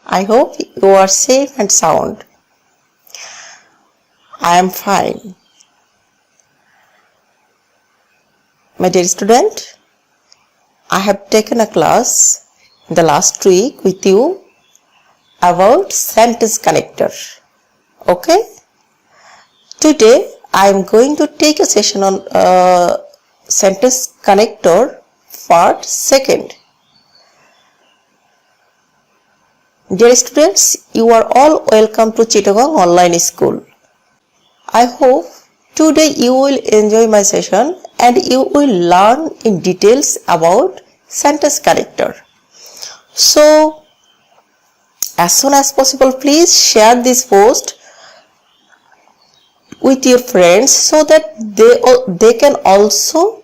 I hope you are safe and sound. I am fine. My dear student, I have taken a class in the last week with you about sentence connector. Okay? Today I am going to take a session on sentence connector part 2. Dear students, you are all welcome to Chittagong Online School. I hope today you will enjoy my session and you will learn in details about sentence connector. So, as soon as possible, please share this post with your friends so that they can also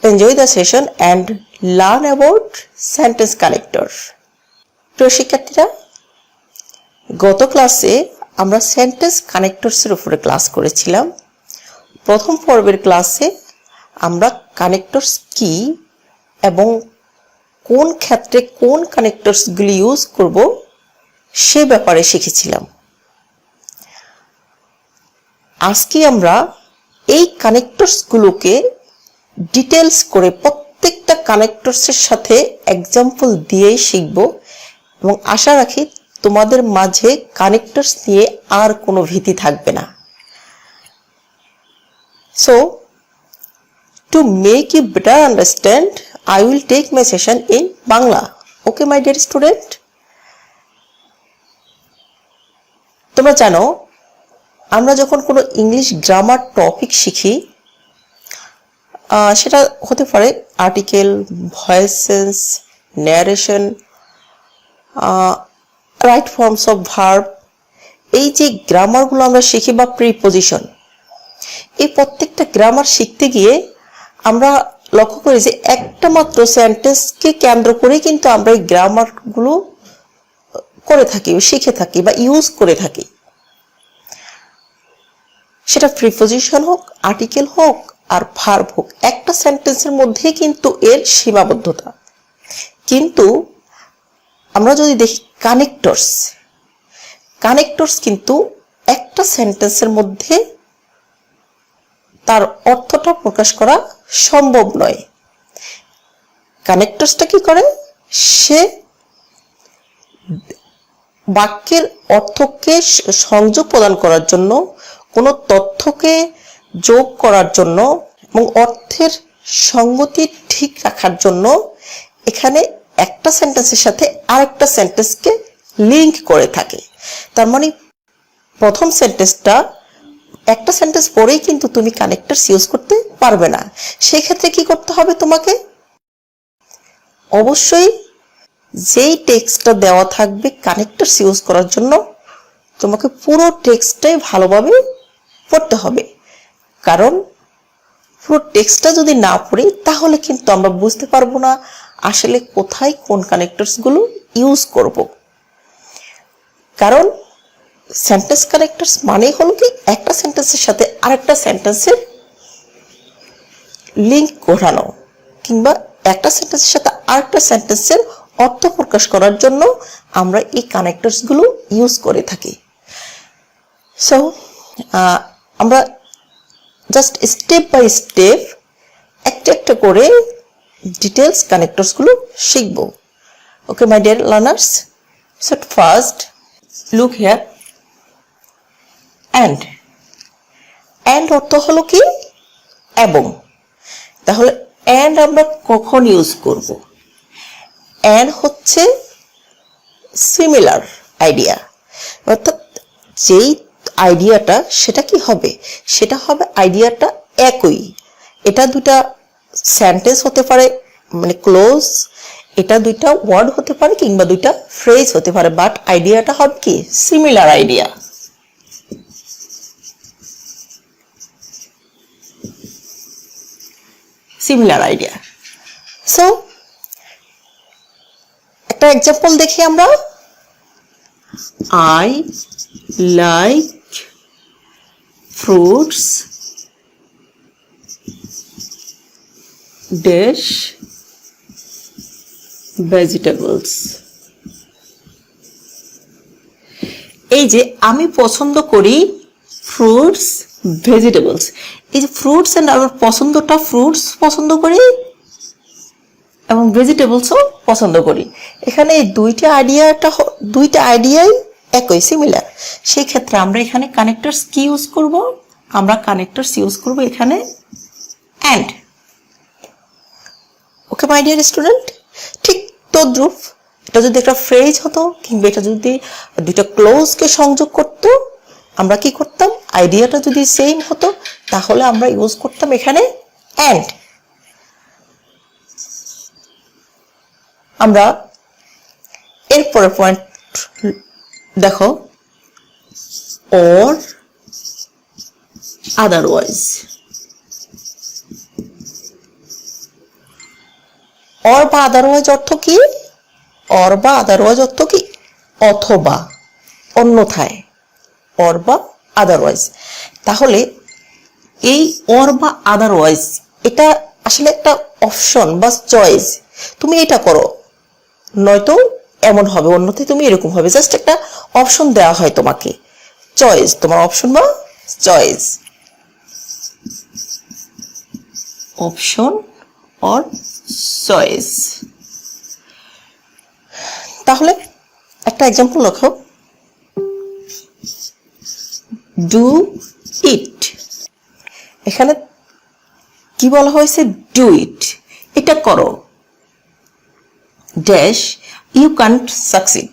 enjoy the session and learn about sentence connector. প্রিয় শিক্ষার্থীরা, গত ক্লাসে আমরা sentence কানেক্টরসের উপরে class করেছিলাম। প্রথম পর্বের ক্লাসে আমরা কানেক্টরস কি এবং কোন ক্ষেত্রে কোন কানেক্টরসগুলি ইউজ করব সে ব্যাপারে শিখেছিলাম। আজকে আমরা এই কানেক্টরসগুলোকে ডিটেইলস করে প্রত্যেকটা কানেক্টরসের সাথে এক্সাম্পল দিয়েই শিখব এবং আশা রাখি তোমাদের মাঝে কানেক্টরস নিয়ে আর কোনো ভীতি থাকবে না। So, to make you better understand, I will take my session in Bangla. Okay, my dear student? তোমরা জানো, আমরা যখন কোনো ইংলিশ গ্রামার টপিক শিখি, সেটা হতে পারে article, voice sense, narration, right forms of verb, এই যে গ্রামারগুলো আমরা শিখি বা প্রিপজিশন, এই প্রত্যেকটা গ্রামার শিখতে গিয়ে আমরা লক্ষ্য করি যে একটা মাত্র সেন্টেন্সকে কেন্দ্র করে কিন্তু আমরা এই গ্রামারগুলো করে থাকি, শিখে থাকি বা ইউজ করে থাকি। সেটা প্রিপজিশন হোক, আর্টিকেল হোক আর ভার্ব হোক, একটা সেন্টেন্সের মধ্যে কিন্তু এর সীমাবদ্ধতা। কিন্তু আমরা যদি দেখি কানেক্টরস কিন্তু একটা সেন্টেন্সের মধ্যে তার অর্থটা প্রকাশ করা সম্ভব নয়। কানেক্টরসটা কি করে? সে বাক্যের অর্থকে সংযোগ প্রদান করার জন্য, কোনো তথ্যকে যোগ করার জন্য এবং অর্থের সঙ্গতি ঠিক রাখার জন্য এখানে একটা সেন্টেন্সের সাথে আরেকটা সেন্টেন্সকে লিংক করে থাকে। তার মানে প্রথম সেন্টেন্সটা, একটা সেন্টেন্স পরেই কিন্তু তুমি কানেক্টরস ইউজ করতে পারবে না। সেই ক্ষেত্রে কি করতে হবে তোমাকে? অবশ্যই যেই টেক্সটটা দেওয়া থাকবে কানেক্টরস ইউজ করার জন্য, তোমাকে পুরো টেক্সটটাই ভালোভাবে পড়তে হবে। কারণ পুরো টেক্সটটা যদি না পড়ি তাহলে কিন্তু আমরা বুঝতে পারবো না আসলে কোথায় কোন কানেক্টরসগুলো ইউজ করব। কারণ সেন্টেন্স কানেক্টরস মানে হলো কি, একটা সেন্টেন্সের সাথে আরেকটা সেন্টেন্সের লিংক ঘটানো কিংবা একটা সেন্টেন্সের সাথে আরেকটা সেন্টেন্সের অর্থ প্রকাশ করার জন্য আমরা এই কানেক্টরসগুলো ইউজ করে থাকি। সো আমরা জাস্ট স্টেপ বাই স্টেপ একটা একটা করে ডিটেইলস কানেক্টরসগুলো শিখব। Okay my dear learners, so first look here. And অর্থ হলো কি? এবং। তাহলে অ্যান্ড আমরা কখন ইউজ করব? অ্যান্ড হচ্ছে সিমিলার আইডিয়া, অর্থাৎ যেই আইডিয়াটা সেটা কি হবে? সেটা হবে আইডিয়াটা একই। এটা দুটা সেন্টেন্স হতে পারে, মানে ক্লোজ, এটা দুইটা ওয়ার্ড হতে পারে কিংবা দুইটা ফ্রেজ হতে পারে, বাট আইডিয়াটা হবে কি? Similar idea. Similar idea. So একটা এক্সাম্পল দেখি আমরা। I like fruits dash vegetables. এই যে আমি পছন্দ করি ফ্রুটস ভেজিটেবলস, এই যে ফ্রুটস এন্ড আমার পছন্দটা ফ্রুটস পছন্দ করি এবং ভেজিটেবলসও পছন্দ করি। এখানে এই দুইটা আইডিয়াই একই সিমিলার। সেই ক্ষেত্রে আমরা এখানে কানেক্টরস কি ইউজ করব? আমরা কানেক্টরস ইউজ করব এখানে and. Okay my dear student, ঠিক তদ্রূপ এটা যদি একটা ফ্রেজ হতো কিংবা এটা যদি দুইটা ক্লোজকে সংযোগ করতো, আমরা কি করতাম? আইডিয়াটা যদি সেম হতো তাহলে আমরা ইউজ করতাম এখানে অ্যান্ড। আমরা এরপরের পয়েন্ট দেখো, অর আদারওয়াইজ। অর বা আদারওয়াইজ অর্থ কি? অর বা আদারওয়াইজ অর্থ কি? অথবা, অন্যথায়, অর বা আদারওয়াইজ। তাহলে এই অর বা আদারওয়াইজ এটা আসলে একটা অপশন বা চয়েস। তুমি এটা করো, নয়তো এমন হবে, অন্যথায় তুমি এরকম হবে। জাস্ট একটা অপশন দেওয়া হয় তোমাকে, চয়েস, তোমার অপশন বা চয়েস, অপশন অর চয়েস। তাহলে একটা এক্সাম্পল লেখো, ডু ইট। এখানে কি বলা হয়েছে? ডু ইট, এটা করো, ড্যাশ ইউ কান্ট সাকসিড,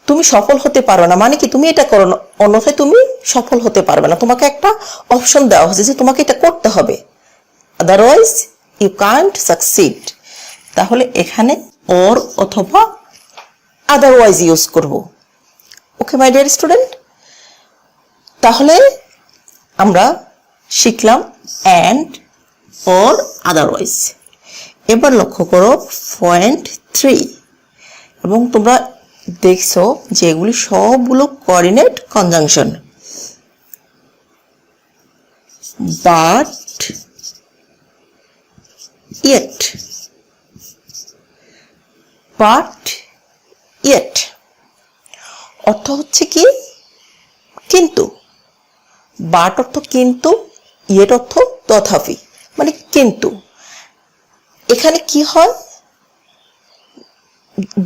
তুমি সফল হতে পারো না। মানে কি? তুমি এটা করো না, অন্যথায় তুমি সফল হতে পারবে না। তোমাকে একটা অপশন দেওয়া হয়েছে যে তোমাকে এটা করতে হবে, আদারওয়াইজ ইউ কান্ট সাকসিড। তাহলে এখানে অর অথবা আদারওয়াইজ ইউজ করব। ওকে মাই ডিয়ার স্টুডেন্ট, তাহলে আমরা শিখলাম অ্যান্ড, অর, আদারওয়াইজ। এবার লক্ষ্য করো পয়েন্ট 3, এবং তোমরা দেখছো যে এগুলি সবগুলো coordinate conjunction. But, yet, but yet অর্থ হচ্ছে কি? কিন্তু। বাট অর্থ কিন্তু, ইয়েট অর্থ তথাপি, মানে কিন্তু। এখানে কি হয়?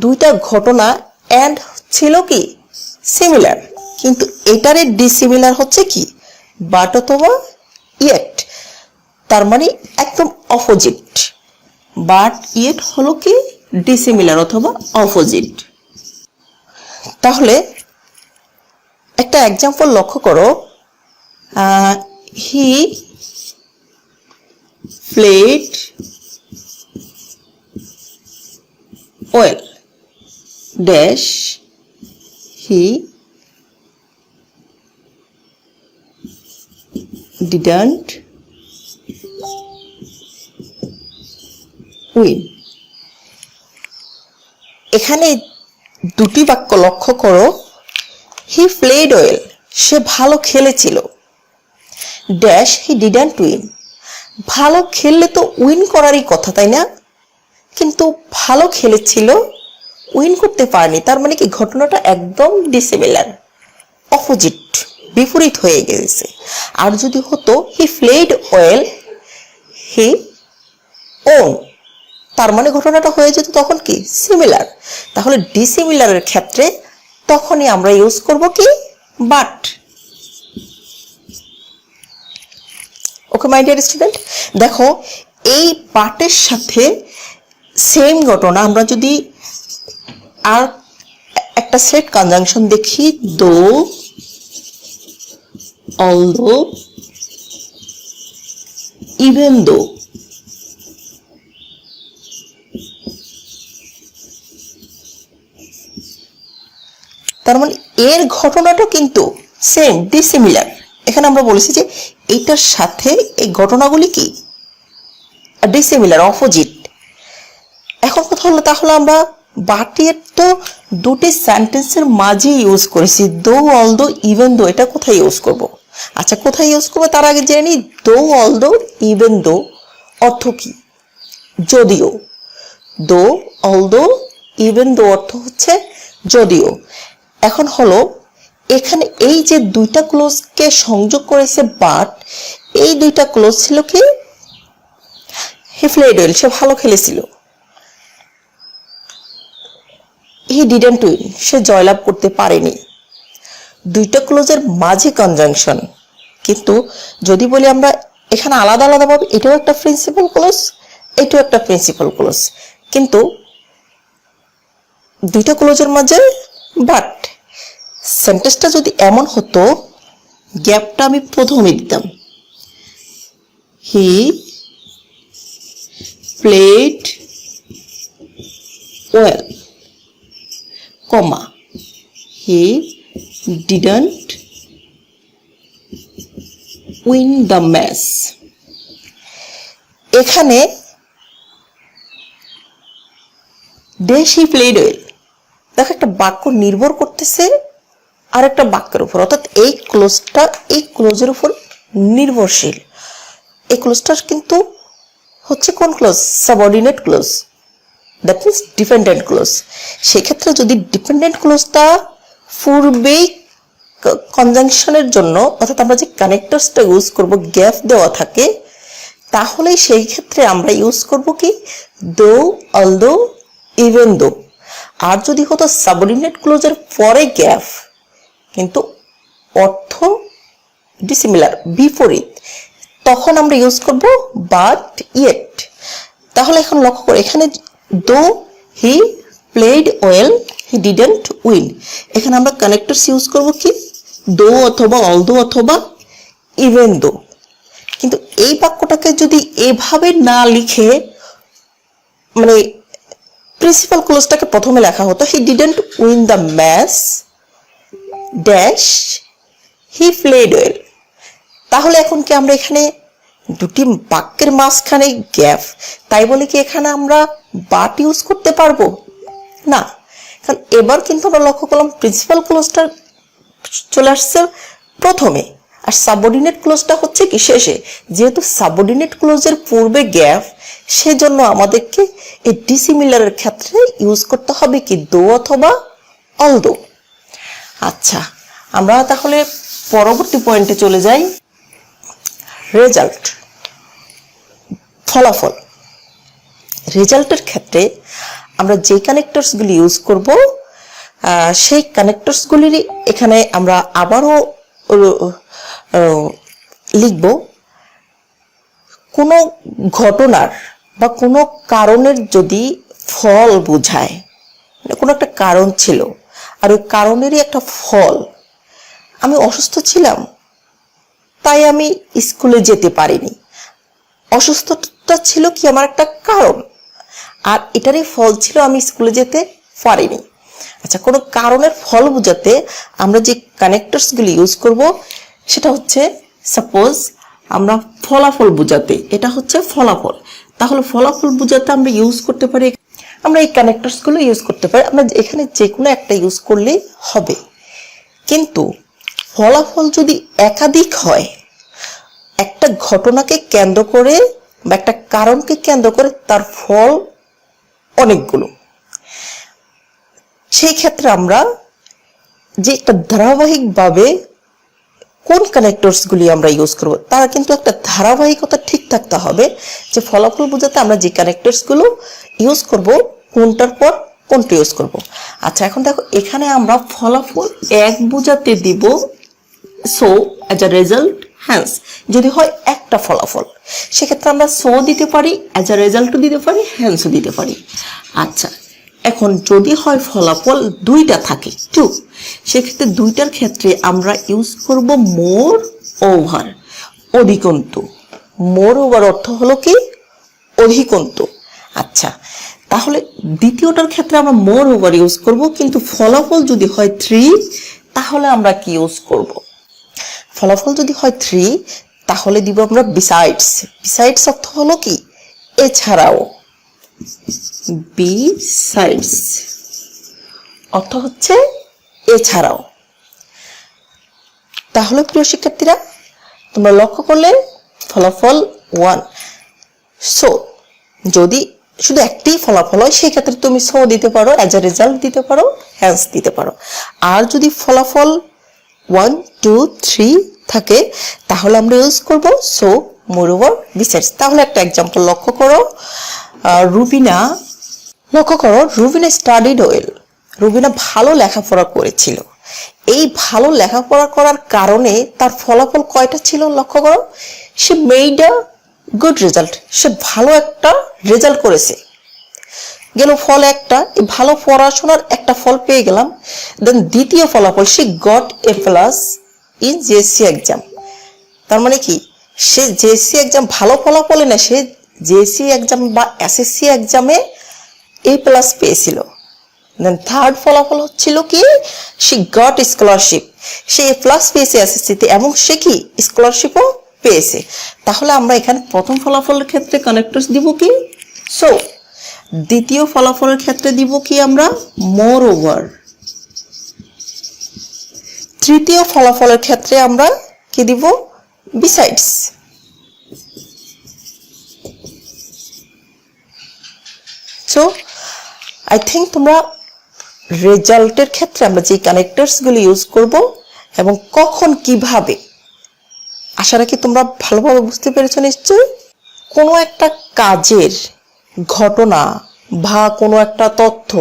দুইটা ঘটনা অ্যান্ড ছিল কি সিমিলার, কিন্তু এটারে ডিসিমিলার হচ্ছে কি? বাট অথবা ইয়েট, তার মানে একদম অপোজিট। বাট ইয়েট হলো কি? ডিসিমিলার অথবা অপোজিট। তাহলে একটা এক্সাম্পল লক্ষ্য করো, হি played well, dash he didn't win. এখানে দুটি বাক্য লক্ষ্য করো, হি প্লেড ওয়েল, সে ভালো খেলেছিল, ড্যাশ হি ডিডন্ট উইন, ভালো খেললে তো উইন করারই কথা, তাই না? কিন্তু ভালো খেলেছিল, উইন করতে পারেনি, তার মানে কি ঘটনাটা একদম ডিসিমিলার, অপোজিট, বিপরীত হয়ে গেছে। আর যদি হতো he played well he won, তার মানে ঘটনাটা হয়ে যেত তখন কি সিমিলার। তাহলে ডিসিমিলারের ক্ষেত্রে তখনই আমরা ইউজ করব কি? But. Okay my dear student, দেখো এই বাটের সাথে সেম ঘটনা আমরা যদি আর একটা সেট কনজাংশন দেখি, দো, অলদো, ইভেন দো। তার মানে এর ঘটনাটা কিন্তু সেম, ডিসিমিলার। এখানে আমরা বলেছি যে এইটার সাথে এই ঘটনাগুলি কি ডিসিমিলার, অপোজিট। এখন কথা হলো, তাহলে আমরা বাটের তো দুটি সেন্টেন্সের মাঝে ইউজ করেছি, দো, অলদো, ইভেন দো। এটা কোথায় ইউজ করব? আচ্ছা, কোথায় ইউজ করবো তার আগে জেনে নিই, দো, অলদো, ইভেন দো অর্থ কি? যদিও। দো, অলদো, ইভেন দো অর্থ হচ্ছে যদিও। এখন হলো এখানে এই যে দুইটা ক্লোজকে সংযোগ করেছে বাট এই দুইটা ক্লোজ ছিল কি হি প্লেড ওয়েল, সে ভালো খেলেছিল। হি ডিডন্ট উইন, সে জয়লাভ করতে পারেনি। দুইটা ক্লোজের মাঝে কনজাংশন। কিন্তু যদি বলি আমরা এখানে আলাদা আলাদা ভাবে, এটাও একটা প্রিন্সিপাল ক্লোজ, এটাও একটা প্রিন্সিপাল ক্লোজ, কিন্তু দুইটা ক্লোজের মাঝে বাট সেন্টেন্সটা যদি এমন হতো, গ্যাপটা আমি প্রথমে দিতাম, হি played well, comma, he didn't win the match. এখানে ড্যাশ হি প্লেড ওয়েল, দেখো একটা বাক্য নির্ভর করতেছে আর একটা বাক্যের উপর, অর্থাৎ এই ক্লোজটা এই ক্লোজের উপর নির্ভরশীল। এই ক্লোজটা কিন্তু হচ্ছে কোন close? Subordinate clause, that means dependent close. সেক্ষেত্রে যদি ডিপেন্ডেন্ট ক্লোজটা পূর্বেই কনজাংশনের জন্য, অর্থাৎ আমরা যে কানেক্টরসটা ইউজ করব গ্যাপ দেওয়া থাকে, তাহলে সেই ক্ষেত্রে আমরা ইউজ করব কি দো, অলদো, ইভেন দো। আর যদি হতো সাবঅর্ডিনেট ক্লোজের পরে গ্যাপ কিন্তু অর্থ ডিসিমিলার, বিপরীত, তখন আমরা ইউজ করব বাট ইয়েট। তাহলে এখন লক্ষ্য করো, এখানে দো হি played well he didn't win, এখানে আমরা কানেক্টরস ইউজ করব কি দো অথবা অলদো অথবা ইভেন দো। কিন্তু এই বাক্যটাকে যদি এভাবে না লিখে, মানে প্রিন্সিপাল ক্লোজটাকে প্রথমে লেখা হতো, he didn't win the match dash he played well, তাহলে এখন কি আমরা এখানে দুটি বাক্যের মাঝখানে গ্যাপ, তাই বলে কি এখানে আমরা বাট ইউজ করতে পারবো না? কারণ এবার কিন্তু আমরা লক্ষ্য করলাম প্রিন্সিপাল ক্লোজটা চলে আসছে প্রথমে আর সাবঅর্ডিনেট ক্লোজটা হচ্ছে কি শেষে। যেহেতু সাবঅর্ডিনেট ক্লোজের পূর্বে গ্যাপ, সেজন্য আমাদেরকে এই ডিসিমিলারের ক্ষেত্রে ইউজ করতে হবে কি দো অথবা অলদো। আচ্ছা, আমরা তাহলে পরবর্তী পয়েন্টে চলে যাই, রেজাল্ট, ফলাফল। রেজাল্টের ক্ষেত্রে আমরা যে কানেক্টরসগুলি ইউজ করব, সেই কানেক্টরসগুলির এখানে আমরা আবারও লিখব কোনো ঘটনার বা কোনো কারণের যদি ফল বোঝায়, কোনো একটা কারণ ছিল আর ওই কারণেরই একটা ফল, আমি অসুস্থ ছিলাম তাই আমি স্কুলে যেতে পারিনি, অসুস্থতা ছিল কি আমার একটা কারণ, আর এটারই ফল ছিল আমি স্কুলে যেতে পারিনি। আচ্ছা, কোনো কারণের ফল বোঝাতে আমরা যে কানেক্টরসগুলি ইউজ করব সেটা হচ্ছে, সাপোজ আমরা ফলাফল বোঝাতে, এটা হচ্ছে ফলাফল, তাহলে ফলাফল বোঝাতে আমরা ইউজ করতে পারি, আমরা এই কানেক্টরসগুলো ইউজ করতে পারি, আমরা এখানে যে কোনো একটা ইউজ করলেই হবে। কিন্তু ফলাফল যদি একাধিক হয়, একটা ঘটনাকে কেন্দ্র করে বা একটা কারণকে কেন্দ্র করে তার ফল অনেকগুলো, সেই ক্ষেত্রে আমরা যে একটা ধারাবাহিকভাবে কোন কানেক্টরসগুলি আমরা ইউজ করব, তারা কিন্তু একটা ধারাবাহিকতা ঠিক থাকতে হবে, যে ফলাফল বোঝাতে আমরা যে কানেক্টরসগুলো ইউজ করব কোনটার পর কোনটা ইউজ করব। আচ্ছা, এখন দেখো এখানে আমরা ফলাফল এক বোঝাতে দিব so as a result hence, যদি হয় একটা ফলাফল সেক্ষেত্রে আমরা সো দিতে পারি, অ্যাজ আ রেজাল্টও দিতে পারি, হ্যান্সও দিতে পারি। আচ্ছা, এখন যদি হয় ফলাফল দুইটা থাকে টু, সেক্ষেত্রে দুইটার ক্ষেত্রে আমরা ইউজ করব মোর ওভার, অধিকন্তু। মোর ওভার অর্থ হলো কি অধিকন্তু। আচ্ছা, তাহলে দ্বিতীয়টার ক্ষেত্রে আমরা মোর ওভার ইউজ করব, কিন্তু ফলাফল যদি হয় 3 তাহলে আমরা কি ইউজ করব? ফলাফল যদি হয় 3 তাহলে দিব আমরা বিসাইডস। বিসাইডস অর্থ হলো কি এছাড়াও, বিসাইডস অর্থ হচ্ছে এছাড়াও। তাহলে প্রিয় শিক্ষার্থীরা, তোমরা লক্ষ্য করলে ফলাফল 1। সো যদি শুধু একটি ফলাফল হয় সেক্ষেত্রে তুমি সো দিতে পারো, অ্যাজ এ রেজাল্ট দিতে পারো, হ্যান্স দিতে পারো। আর যদি ফলাফল 1 2 3 থাকে তাহলে আমরা ইউজ করব সো মোরওভার বিসাইডস। তাহলে একটা एग्जांपल লক্ষ্য করো, রুবিনা স্টাডিড ওয়েল। রুবিনা ভালো লেখাপড়া করেছিল। এই ভালো লেখাপড়া করার কারণে তার ফলাফল কয়টা ছিল লক্ষ্য করো, সে মেড আ গুড রেজাল্ট, সে ভালো একটা রেজাল্ট করেছে। গেল ফল একটা, এই ভালো পড়াশোনার একটা ফল পেয়ে গেলাম। দেন দ্বিতীয় ফলাফল, সে got a plus in JSC exam. তার মানে কি, সে জেএসসি এক্সাম ভালো ফলাফলে না, সে জেএসসি এক্সাম বা এসএসসি এক্সামে এ প্লাস পেয়েছিল। দেন থার্ড ফলাফল হচ্ছিল কি, সে গট স্কলারশিপ, সে এ প্লাস পেয়েছে এসএসসিতে এবং সে কি স্কলারশিপও পেয়েছে। তাহলে আমরা এখানে প্রথম ফলাফলের ক্ষেত্রে কানেক্টরস দিব কি সো, দ্বিতীয় ফলাফলের ক্ষেত্রে দিব কি আমরা মোর ওভার, তৃতীয় ফলাফলের ক্ষেত্রে আমরা কি দিব বিসাইডস। সো আই থিঙ্ক তোমরা রেজাল্টের ক্ষেত্রে আমরা যে কানেক্টরস গুলো ইউজ করব এবং কখন কিভাবে, আশা রাখি তোমরা ভালোভাবে বুঝতে পেরেছো নিশ্চয়ই। কোনো একটা কাজের ঘটনা বা কোনো একটা তথ্য,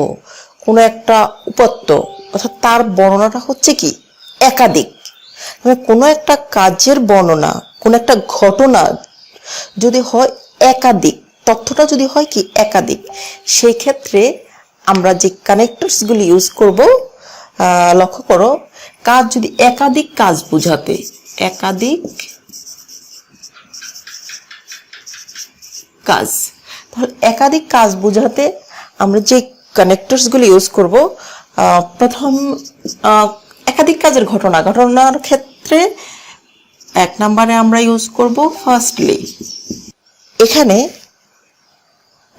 কোনো একটা উপাত্ত অর্থাৎ তার বর্ণনাটা হচ্ছে কি একাধিক। মানে কোনো একটা কাজের বর্ণনা, কোনো একটা ঘটনা যদি হয় একাধিক, তথ্যটা যদি হয় কি একাধিক, সেই ক্ষেত্রে আমরা যে কানেক্টরসগুলি ইউজ করব, লক্ষ্য করো, কাজ যদি একাধিক কাজ বোঝাতে, একাধিক কাজ, তাহলে একাধিক কাজ বোঝাতে আমরা যে কানেক্টরসগুলি ইউজ করব, প্রথম একাধিক কাজের ঘটনার ক্ষেত্রে 1 নম্বরে আমরা ইউজ করব ফার্স্টলি। এখানে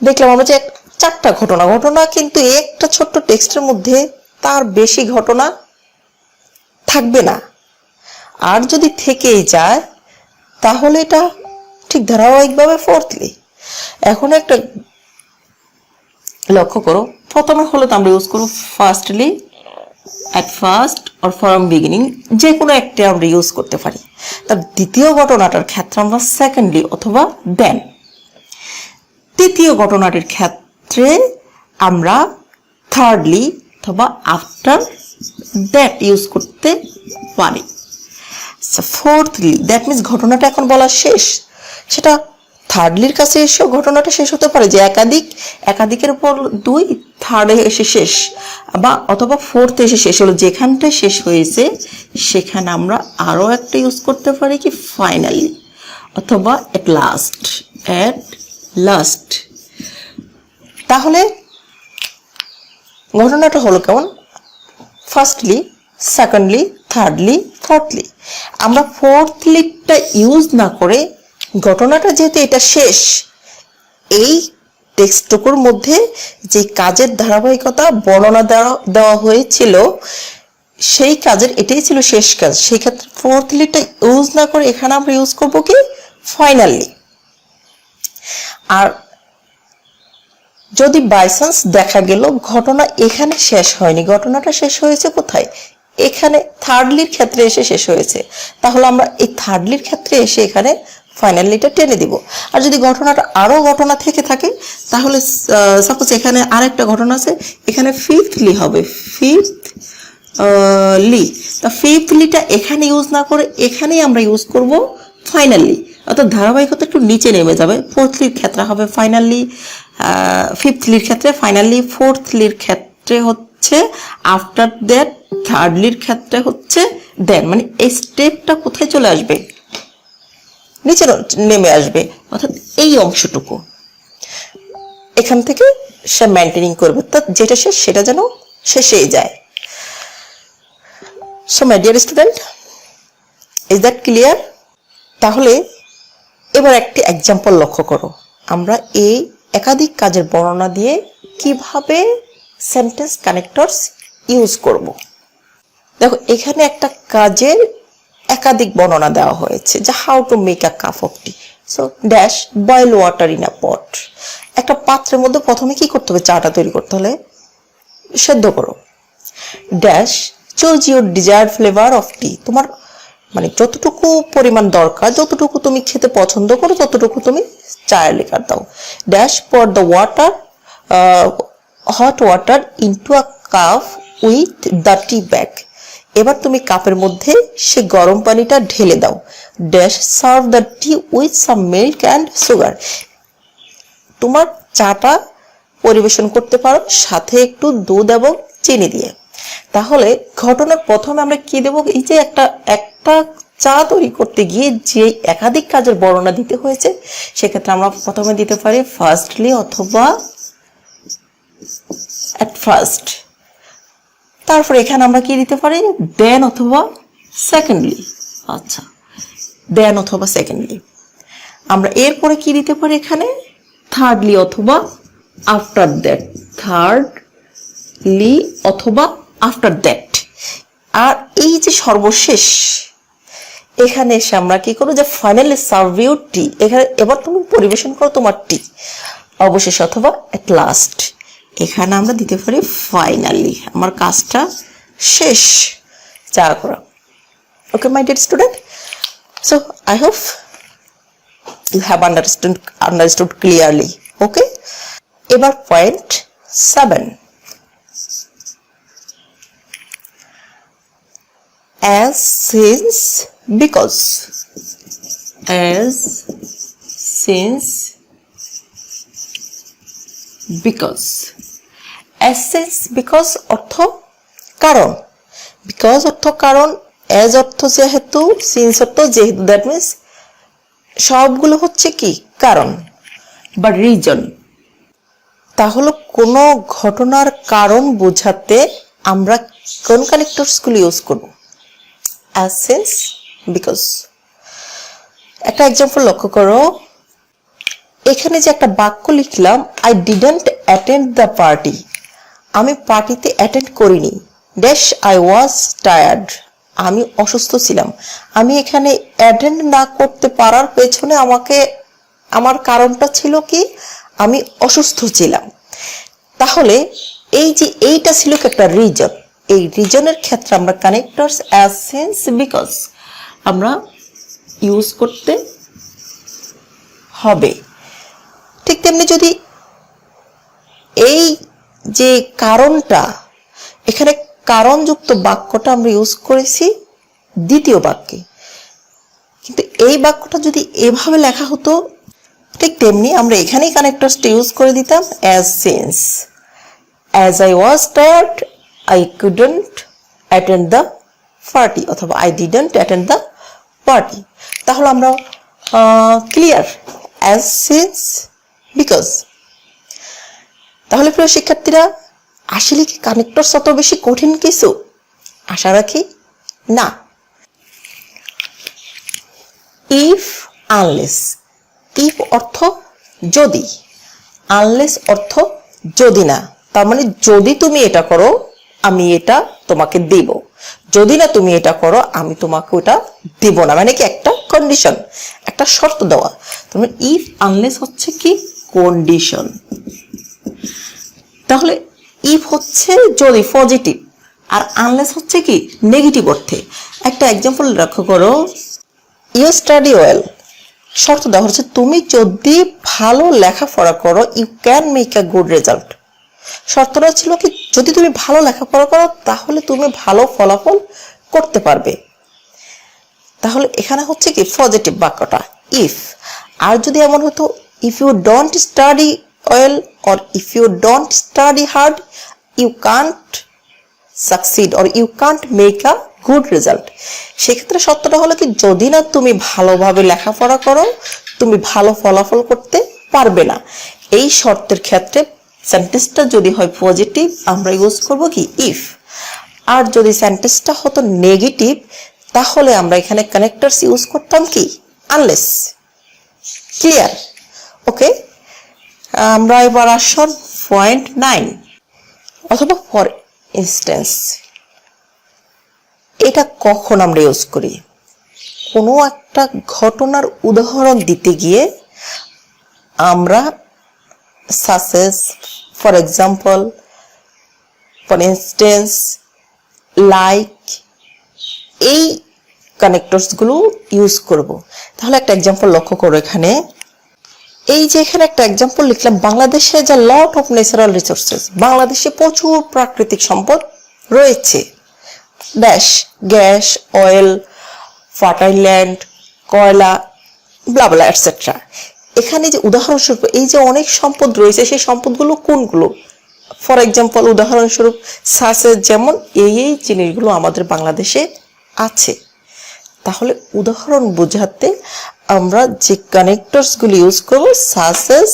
দেখলাম আমরা যে 4টা ঘটনা, কিন্তু একটা ছোট্ট টেক্সটের মধ্যে তার বেশি ঘটনা থাকবে না। আর যদি থেকেই যায় তাহলে এটা ঠিক ধারাবাহিকভাবে ফোর্থলি। এখন একটা লক্ষ্য করো, প্রথমে হলো তো আমরা ইউজ করব firstly, at first or from beginning, যে কোনো একটা আমরা ইউজ করতে পারি। তার দ্বিতীয় ঘটনাটার ক্ষেত্রে আমরা সেকেন্ডলি অথবা দেন, তৃতীয় ঘটনাটির ক্ষেত্রে আমরা থার্ডলি অথবা আফটার দ্যাট ইউজ করতে পারি। ফোর্থলি, দ্যাট মিনস ঘটনাটা এখন বলা শেষ, সেটা থার্ডলির কাছে এসেও ঘটনাটা শেষ হতে পারে, যে একাধিকের উপর 2, থার্ডে এসে শেষ, বা অথবা ফোর্থে এসে শেষ হলো। যেখানটায় শেষ হয়েছে সেখানে আমরা আরো একটা ইউজ করতে পারি কি ফাইনালি অথবা এট লাস্ট। তাহলে ঘটনাটা হলো কেমন, ফার্স্টলি, সেকেন্ডলি, থার্ডলি, ফোর্থলি। আমরা ফোর্থলিটা ইউজ না করে, ঘটনাটা যেহেতু এটা শেষ, এই টেক্সটটুকুর মধ্যে যে কাজের ধারাবাহিকতা বর্ণনা দেওয়া হয়েছিল, সেই কাজের এটাই ছিল শেষ কাজ, সেই ক্ষেত্রে ফোর্থলিটা ইউজ না করে এখানে আমরা ইউজ করব কি ফাইনালি। আর যদি বাইচান্স দেখা গেল ঘটনা এখানে শেষ হয়নি, ঘটনাটা শেষ হয়েছে কোথায়, এখানে থার্ডলির ক্ষেত্রে এসে শেষ হয়েছে, তাহলে আমরা এই থার্ডলির ক্ষেত্রে এসে এখানে ফাইনালিটা টেনে দিব। আর যদি ঘটনাটা আরো ঘটনা থেকে থাকে, তাহলে সাপোজ এখানে আরেকটা ঘটনা আছে, এখানে ফিফথলি হবে, ফিফথলিটা এখানে ইউজ না করে এখানেই আমরা ইউজ করব ফাইনালি, অর্থাৎ ধারাবাহিকতা একটু নিচে নেমে যাবে। ফোর্থলির ক্ষেত্রে হবে ফাইনালি, ফিফথলির ক্ষেত্রে ফাইনালি, ফোর্থলির ক্ষেত্রে হচ্ছে আফটার দ্যাট, থার্ডলির ক্ষেত্রে হচ্ছে দেন। মানে এই স্টেপটা কোথায় চলে আসবে, নিচে নেমে আসবে, অর্থাৎ এই অংশটুকু এখান থেকে সে মেইনটেনিং করবে, অর্থাৎ যেটা শেষ সেটা যেন শেষেই যায়। So my dear student, is that clear? তাহলে এবার একটি এক্সাম্পল লক্ষ্য করো, আমরা এই একাধিক কাজের বর্ণনা দিয়ে কিভাবে সেন্টেন্স কানেক্টরস ইউজ করব। দেখো, এখানে একটা কাজের একাধিক বর্ণনা দেওয়া হয়েছে, যে how to make a cup of tea. So dash boil water in a pot. একটা পাত্রের মধ্যে প্রথমে কি করতে হবে, চাটা তৈরি করতে হলে সেদ্ধ করো। Dash choose your desired flavour of tea, তোমার মানে যতটুকু পরিমাণ দরকার, যতটুকু তুমি খেতে পছন্দ করো ততটুকু তুমি চায়ের লিকার দাও। ড্যাশ পর the water, hot water into a cup with the T bag, এবার তুমি কাপের মধ্যে সে গরম পানিটা ঢেলে দাও। Dash serve the T with some milk and sugar, তোমার চাটা পরিবেশন করতে পারো সাথে একটু দুধ এবং চিনি দিয়ে। তাহলে ঘটনার প্রথমে আমরা কি দেব, এই যে একটা চা তৈরি করতে গিয়ে যে একাধিক কাজের বর্ণনা দিতে হয়েছে, সেক্ষেত্রে আমরা প্রথমে দিতে পারি ফার্স্টলি অথবা অ্যাট ফার্স্ট। তারপর এখানে আমরা কি দিতে পারি, দেন অথবা সেকেন্ডলি। আচ্ছা, দেন অথবা সেকেন্ডলি। আমরা এরপরে কি দিতে পারি এখানে, থার্ডলি অথবা আফটার দ্যাট, থার্ডলি অথবা আফটার দ্যাট। আর এই যে সর্বশেষ, এখানে এসে আমরা কি করবো, যে ফাইনালি সার্ভ ইউর টি, এখানে এবার তুমি পরিবেশন করো তোমার টি, অবশেষ অথবা এট লাস্ট। এখানে আমরা দিতে পারি ফাইনালি, আমার কাজটা শেষ চা করা। Okay my dear student, so I hope you have understood clearly. Okay, এবার point 7, as since because, as since because, as since because অর্থ কারণ, because অর্থ কারণ, as অর্থ যেহেতু, since অর্থ যেহেতু, দ্যাট মিনস সবগুলো হচ্ছে কি কারণ বা রিজন। তাহলে কোনো ঘটনার কারণ বোঝাতে আমরা কোন কানেক্টরস গুলো ইউজ করব, as since because। একটা এক্সাম্পল লক্ষ্য করো, এখানে যে একটা বাক্য লিখলাম, I didn't attend the party, আমি পার্টিতে অ্যাটেন্ড করিনি। ড্যাশ আই ওয়াজ টায়ার্ড, আমি অসুস্থ ছিলাম। আমি এখানে অ্যাটেন্ড না করতে পারার পেছনে আমার কারণটা ছিল কি, আমি অসুস্থ ছিলাম। তাহলে এই যে এইটা ছিল একটা রিজন, এই রিজনের ক্ষেত্রে আমরা কানেক্টরস অ্যাজ সিন্স বিকজ আমরা ইউজ করতে হবে। ঠিক তেমনি যদি এই যে কারণটা, এখানে কারণযুক্ত বাক্যটা আমরা ইউজ করেছি দ্বিতীয় বাক্যে, কিন্তু এই বাক্যটা যদি এভাবে লেখা হতো, ঠিক তেমনি আমরা এখানেই কানেক্টরসটা ইউজ করে দিতাম as since, as I was tired I couldn't attend the party, অথবা I didn't attend the party. তাহলে আমরা ক্লিয়ার, অ্যাজ সিন্স বিকজ। তাহলে প্রিয় শিক্ষার্থীরা, আসলে কি কানেক্টরস অত বেশি কঠিন কিছু? আশা রাখি না। ইফ আনলেস, ইফ অর্থ যদি, আনলেস অর্থ যদি না, তার মানে যদি তুমি এটা করো আমি এটা তোমাকে দেব, যদি না তুমি এটা করো আমি তোমাকে ওটা দেব না, মানে কি একটা কন্ডিশন, একটা শর্ত দেওয়া। তার ইফ আনলেস হচ্ছে কি কন্ডিশন। তাহলে ইফ হচ্ছে যদি পজিটিভ, আর আনলেস হচ্ছে কি নেগেটিভ অর্থে। একটা এক্সাম্পল লক্ষ্য করো, ইউ স্টাডি ওয়েল, শর্ত দেওয়া হচ্ছে তুমি যদি ভালো লেখাপড়া করো you can make a good result. শর্তটা ছিল কি, যদি তুমি ভালো লেখাপড়া করো তাহলে তুমি ভালো ফলাফল করতে পারবে। তাহলে এখানে হচ্ছে কি পজিটিভ বাক্যটা ইফ। আর যদি এমন হতো, if you don't study well or if you don't study hard you can't succeed or you can't make a good result। সেক্ষেত্রে সত্যটা হলো কি, যদি না তুমি ভালোভাবে লেখাপড়া করো তুমি ভালো ফলাফল করতে পারবে না। এই শর্তের ক্ষেত্রে সেন্টেন্সটা যদি হয় পজিটিভ আমরা ইউজ করব কি ইফ, আর যদি সেন্টেন্সটা হতো নেগেটিভ তাহলে আমরা এখানে কানেক্টরস ইউজ করতাম কি আনলেস। ক্লিয়ার? ওকে, আমরা এবার আসুন পয়েন্ট 9 অথবা ফর ইনস্ট্যান্স। এটা কখন আমরা ইউজ করি? কোনো একটা ঘটনার উদাহরণ দিতে গিয়ে আমরা such as, for example, for instance like, এই কানেক্টরস গুলো ইউজ করব। তাহলে একটা এক্সাম্পল লক্ষ্য করো এখানে, এই যে এখানে একটা এক্সাম্পল লিখলাম, বাংলাদেশে যে লট অফ ন্যাচারাল রিসোর্সেস, বাংলাদেশে প্রচুর প্রাকৃতিক সম্পদ রয়েছে, dash, gas, oil, fertile land, কয়লা, ব্লাবলা এটসেট্রা। এখানে যে উদাহরণস্বরূপ এই যে অনেক সম্পদ রয়েছে, সেই সম্পদগুলো কোনগুলো? ফর এক্সাম্পল উদাহরণস্বরূপ সাসেস, যেমন এই জিনিসগুলো আমাদের বাংলাদেশে আছে। তাহলে উদাহরণ বোঝাতে আমরা যে কানেক্টরসগুলি ইউজ করব, সাসেস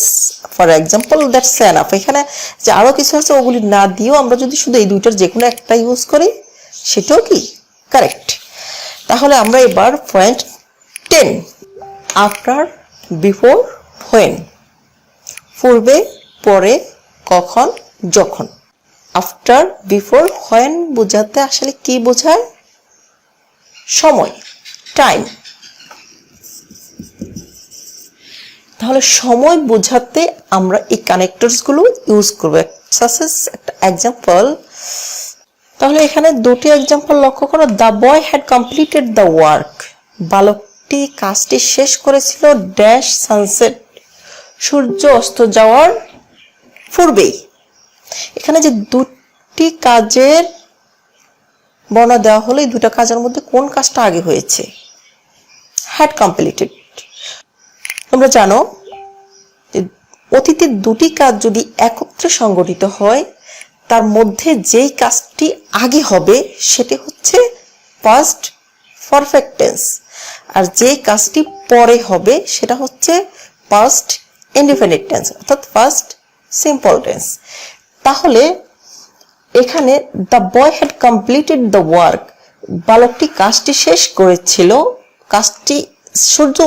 ফর এক্সাম্পল, দ্যাটস এনাফ। এখানে যে আরো কিছু আছে ওগুলি না দিয়েও আমরা যদি শুধু এই দুইটার যে কোনো একটা ইউজ করি সেটাও কি কারেক্ট। তাহলে আমরা এবার পয়েন্ট 10, আফটার, বিফোর, হোয়েন, পূর্বে, পরে, কখন, যখন। আফটার, বিফোর, হোয়েন বোঝাতে আসলে কি বোঝায়? সময়, টাইম। তাহলে সময় বোঝাতে আমরা এই কানেক্টরস গুলো ইউজ করব। সাসেস একটা এক্সাম্পল, তাহলে এখানে দুটি এক্সাম্পল লক্ষ্য করো। The boy had completed the work, বালকটি কাজটি শেষ করেছিল ড্যাশ সানসেট, সূর্য অস্ত যাওয়ার পূর্বেই। এখানে যে দুটি কাজের বর্ণনা দেওয়া হলো, এই দুটা কাজের মধ্যে কোন কাজটা আগে হয়েছে? Had completed. তোমরা জানো অতীতের দুটি কাজ যদি একত্রে সংগঠিত হয়, তার মধ্যে যেই কাজটি আগে হবে সেটি হচ্ছে পাস্ট পারফেক্ট টেন্স, আর যেই কাজটি পরে হবে সেটা হচ্ছে পাস্ট ইনডিফিনিট টেন্স, অর্থাৎ পাস্ট সিম্পল টেন্স। তাহলে এখানে the boy had completed the work, বালকটি কাজটি শেষ করেছিল, কাজটি সূর্য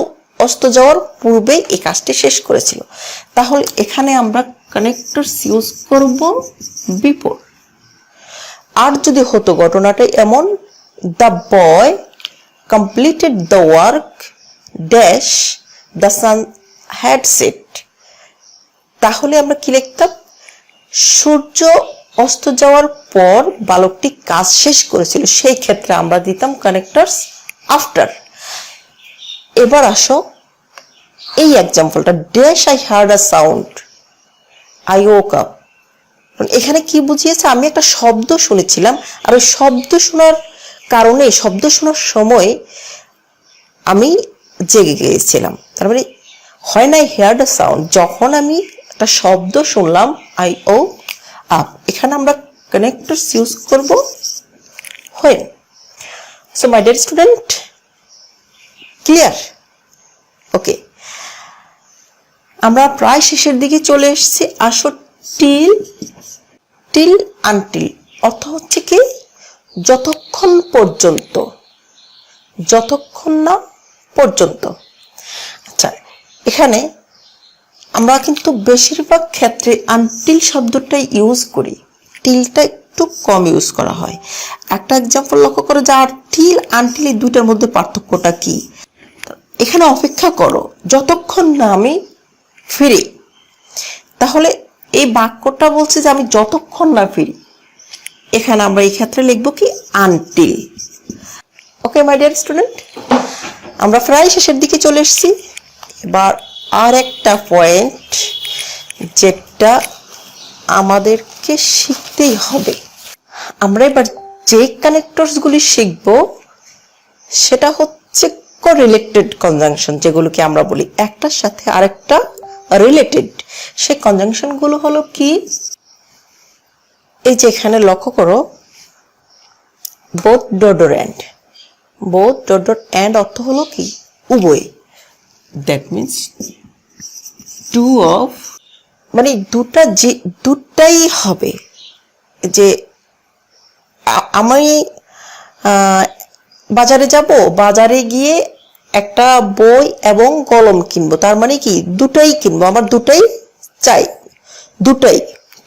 অস্ত যাওয়ার পূর্বে এই কাজটি শেষ করেছিল। তাহলে এখানে আমরা কানেক্টরস ইউজ করব বিফোর। আর যদি হতো ঘটনাটা এমন, the boy completed the work dash the sun had set, তাহলে আমরা কি লিখতাম? সূর্য অস্ত যাওয়ার পর বালকটি কাজ শেষ করেছিল, সেই ক্ষেত্রে আমরা দিতাম কানেক্টরস আফটার। এবার আসো এই এক্সাম্পলটা, dash I heard a sound I woke up. এখানে কি বুঝিয়েছে? আমি একটা শব্দ শুনেছিলাম, আর ওই শব্দ শোনার কারণে, শব্দ শোনার সময় আমি জেগে গিয়েছিলাম। তার মানে when I heard a sound, যখন আমি একটা শব্দ শুনলাম, আই ওক আপ। এখানে আমরা কানেক্টরস ইউজ করব when. So my dear student, clear? ওকে, আমরা প্রায় শেষের দিকে চলে এসেছি। আসো টিল, টিল আনটিল অর্থ হচ্ছে কি? যতক্ষণ পর্যন্ত, যতক্ষণ না পর্যন্ত। আচ্ছা, এখানে আমরা কিন্তু বেশিরভাগ ক্ষেত্রে আনটিল শব্দটাই ইউজ করি, টিলটা একটু কম ইউজ করা হয়। একটা এক্সাম্পল লক্ষ্য করো যে আর টিল আনটিল এই দুইটার মধ্যে পার্থক্যটা কি? এখানে অপেক্ষা করো যতক্ষণ না আমি ফিরি। তাহলে এই বাক্যটা বলছে যে আমি যতক্ষণ না ফিরি। এখানে আমরা এই ক্ষেত্রে লিখবো কি? Until. Okay my dear student, আমরা প্রায় শেষের দিকে চলে এসেছি। এবার আর একটা পয়েন্ট যেটা আমাদেরকে শিখতেই হবে, আমরা এবার যে কানেক্টরসগুলি শিখব সেটা হচ্ছে কোরিলেটেড কনজাংশন, যেগুলোকে আমরা বলি একটার সাথে আরেকটা রিলেটেড। সেই কনজাংশনগুলো হলো কি? এই যে এখানে লক্ষ্য করো, both dot and, both dot and অর্থ হলো কি? উভয়। দ্যাট মিনস টু অফ, মানে দুটা, যে দুটাই হবে। যে আমি বাজারে যাব, বাজারে গিয়ে একটা বই এবং কলম কিনবো, তার মানে কি? দুটাই কিনবো, আমার দুটাই চাই, দুটাই,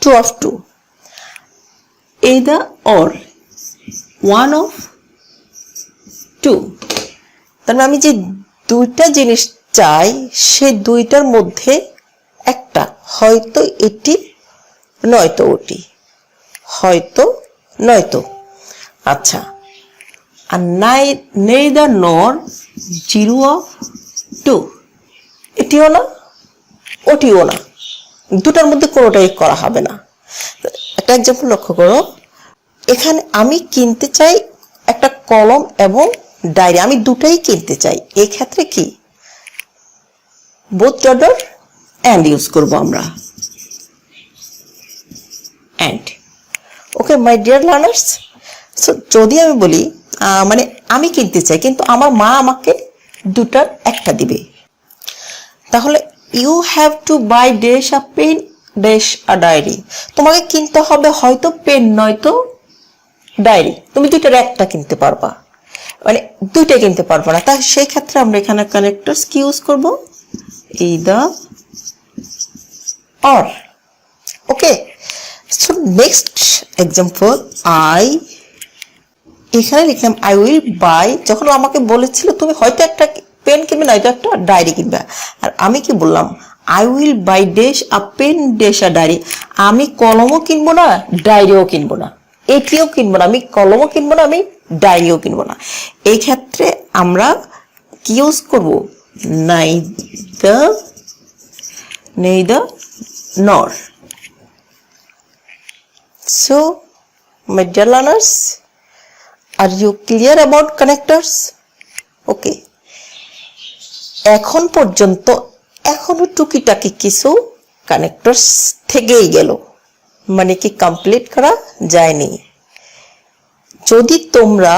two of two. either or, one of two। তার মানে আমি যে দুইটা জিনিস চাই, সে দুইটার মধ্যে একটা, হয়তো এটি নয়তো ওটি, হয়তো নয়তো। আচ্ছা, আর neither nor 0 of 2, এটিও না ওটিও না, দুটার মধ্যে কোনোটাই করা হবে না। একটা এক্সাম্পল লক্ষ্য করো, এখানে আমি কিনতে চাই একটা কলম এবং ডায়েরি, আমি দুটাই কিনতে চাই, এই ক্ষেত্রে কি বোথ অর্ডার অ্যান্ড ইউজ করব আমরা, and. Okay my dear learners, so যদি আমি বলি মানে আমি কিনতে চাই কিন্তু আমার মা আমাকে দুটার একটা দিবে, তাহলে you have to buy dash a pen dash a diary, তোমাকে কিনতে হবে হয়তো পেন নয়তো ডায়েরি, তুমি দুইটার একটা কিনতে পারবা, মানে দুইটা কিনতে পারবো না, তাই সেই ক্ষেত্রে আমরা এখানে কানেক্টরস কি ইউজ করব, either or। Okay, so next example, এখানে লিখলাম আই উইল বাই, যখন আমাকে বলেছিল তুমি হয়তো একটা পেন কিনবে নয়তো একটা ডায়েরি কিনবে, আর আমি কি বললাম I will buy dash a pen dash a diary, আমি কলমও কিনবো না ডায়েরিও কিনবো না, এটিও কিনবো না, আমি কলমও কিনবো না আমি ডায়েরিও কিনবো না, এই ক্ষেত্রে আমরা কি ইউজ করব, neither nor। So my dear learners, are you clear about connectors? Okay, এখন পর্যন্ত এখনো টুকিটাকি কিছু কানেক্টরস থেকেই গেল, মানে কি কমপ্লিট করা যায়নি। যদি তোমরা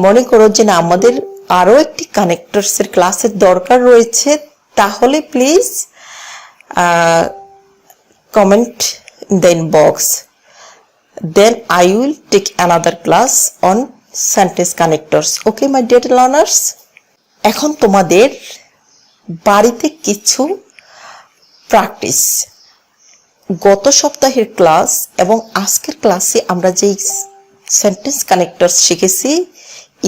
মনে করো যে না আমাদের আরো একটি কানেক্টরস এর ক্লাসের দরকার রয়েছে, তাহলে please comment in the inbox, then I will take another class on sentence connectors. Okay my dear learners, এখন তোমাদের বাড়িতে কিছু প্র্যাকটিস, গত সপ্তাহের ক্লাস এবং আজকের ক্লাসে আমরা যেই সেন্টেন্স কানেক্টরস শিখেছি,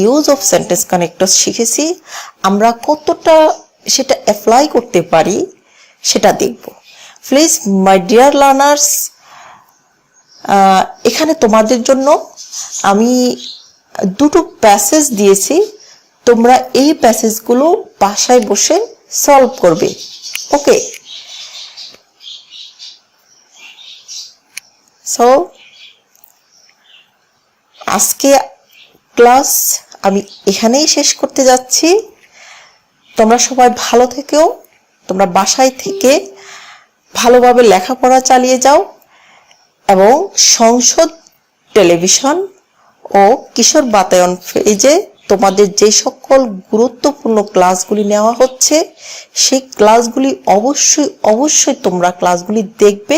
ইউজ অফ সেন্টেন্স কানেক্টরস শিখেছি, আমরা কতটা সেটা অ্যাপ্লাই করতে পারি সেটা দেখব। প্লিজ মাই ডিয়ার লার্নার্স, এখানে তোমাদের জন্য আমি দুটো প্যাসেজ দিয়েছি, তোমরা এই প্যাসেজগুলো বাসায় বসে সলভ করবে। ওকে, সো আজকে ক্লাস আমি এখানেই শেষ করতে যাচ্ছি। তোমরা সবাই ভালো থেকো, তোমরা বাসায় থেকে ভালোভাবে লেখাপড়া চালিয়ে যাও এবং সংসদ টেলিভিশন ও কিশোর বাতায়ন পেজে তোমাদের যে সকল গুরুত্বপূর্ণ ক্লাসগুলি নেওয়া হচ্ছে সেই ক্লাসগুলি অবশ্যই তোমরা ক্লাসগুলি দেখবে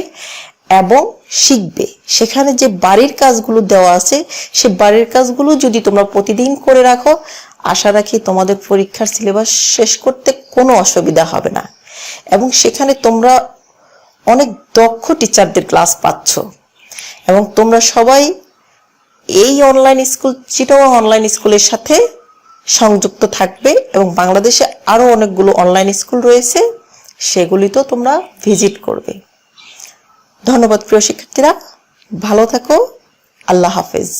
এবং শিখবে। সেখানে যে বাড়ির কাজগুলো দেওয়া আছে সেই বাড়ির কাজগুলো যদি তোমরা প্রতিদিন করে রাখো, আশা রাখি তোমাদের পরীক্ষার সিলেবাস শেষ করতে কোনো অসুবিধা হবে না এবং সেখানে তোমরা অনেক দক্ষ টিচারদের ক্লাস পাচ্ছ এবং তোমরা সবাই এই অনলাইন স্কুল চিটাগং অনলাইন স্কুলের সাথে সংযুক্ত থাকবে এবং বাংলাদেশে আরো অনেকগুলো অনলাইন স্কুল রয়েছে, সেগুলিতেও তোমরা ভিজিট করবে। ধন্যবাদ প্রিয় শিক্ষার্থীরা, ভালো থাকো, আল্লাহ হাফেজ।